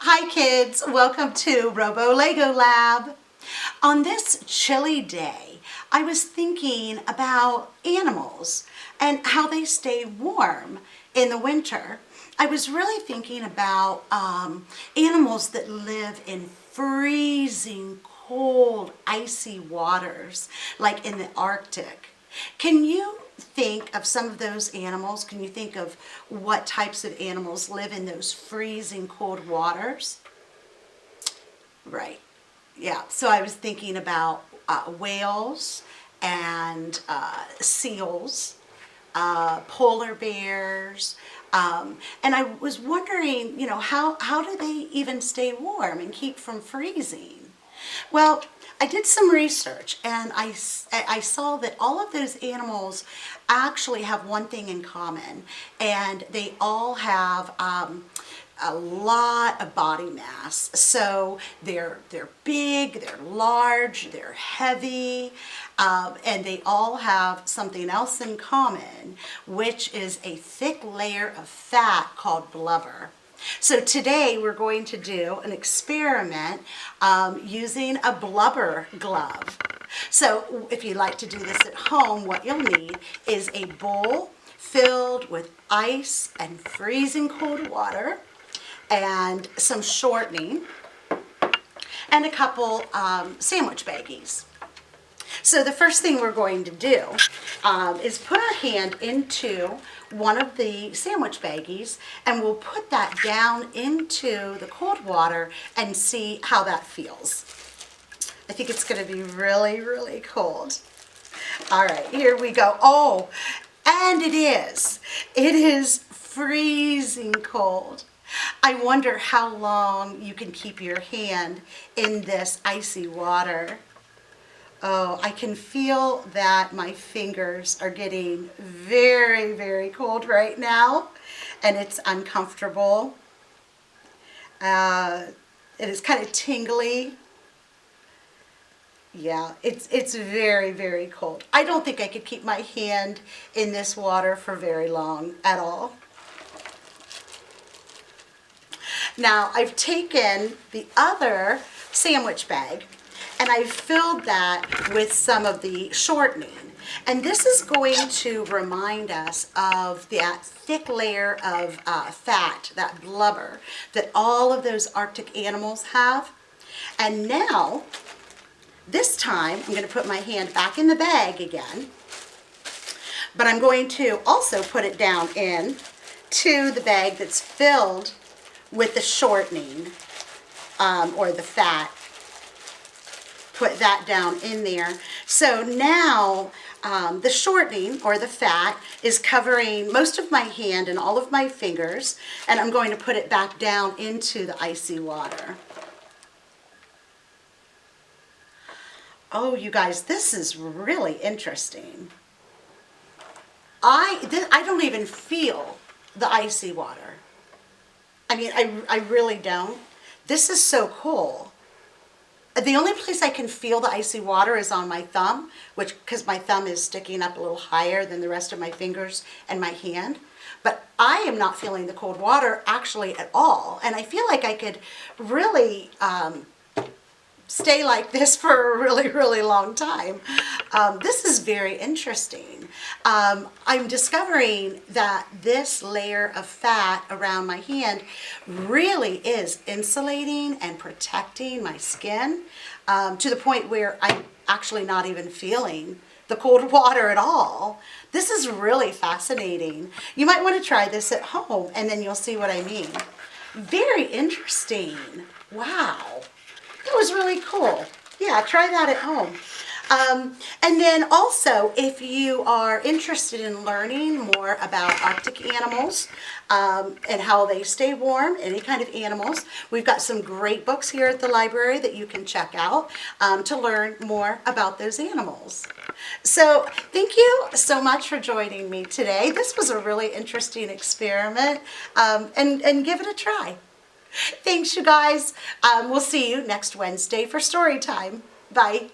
Hi kids, welcome to Robo-Lego Lab. On this chilly day, I was thinking about animals and how they stay warm in the winter. I was really thinking about animals that live in freezing cold, icy waters, like in the Arctic. Can you think of some of those animals? Can you think of what types of animals live in those freezing cold waters? Right. Yeah. So I was thinking about whales and seals, polar bears, and I was wondering, how do they even stay warm and keep from freezing? Well, I did some research and I saw that all of those animals actually have one thing in common, and they all have a lot of body mass. So they're big, they're large, they're heavy, and they all have something else in common, which is a thick layer of fat called blubber. So today we're going to do an experiment using a blubber glove. So if you'd like to do this at home, what you'll need is a bowl filled with ice and freezing cold water and some shortening and a couple sandwich baggies. So the first thing we're going to do is put our hand into one of the sandwich baggies, and we'll put that down into the cold water and see how that feels. I think it's going to be really, really cold. All right, here we go. Oh, and it is. It is freezing cold. I wonder how long you can keep your hand in this icy water. Oh, I can feel that my fingers are getting very, very cold right now, and it's uncomfortable. It is kind of tingly. Yeah, it's very, very cold. I don't think I could keep my hand in this water for very long at all. Now, I've taken the other sandwich bag and I've filled that with some of the shortening. And this is going to remind us of that thick layer of fat, that blubber, that all of those Arctic animals have. And now, this time, I'm going to put my hand back in the bag again. But I'm going to also put it down in to the bag that's filled with the shortening or the fat. Put that down in there. So now the shortening or the fat is covering most of my hand and all of my fingers, and I'm going to put it back down into the icy water. Oh, you guys, this is really interesting. I don't even feel the icy water. I mean, I really don't. This is so cool. The only place I can feel the icy water is on my thumb, because my thumb is sticking up a little higher than the rest of my fingers and my hand. But I am not feeling the cold water actually at all. And I feel like I could really stay like this for a really, really long time. This is very interesting. I'm discovering that this layer of fat around my hand really is insulating and protecting my skin to the point where I'm actually not even feeling the cold water at all. This is really fascinating. You might want to try this at home and then you'll see what I mean. Very interesting. Wow. That was really cool. Yeah, try that at home. And then also, if you are interested in learning more about Arctic animals and how they stay warm, any kind of animals, we've got some great books here at the library that you can check out to learn more about those animals. So thank you so much for joining me today. This was a really interesting experiment, and give it a try. Thanks, you guys. We'll see you next Wednesday for story time. Bye.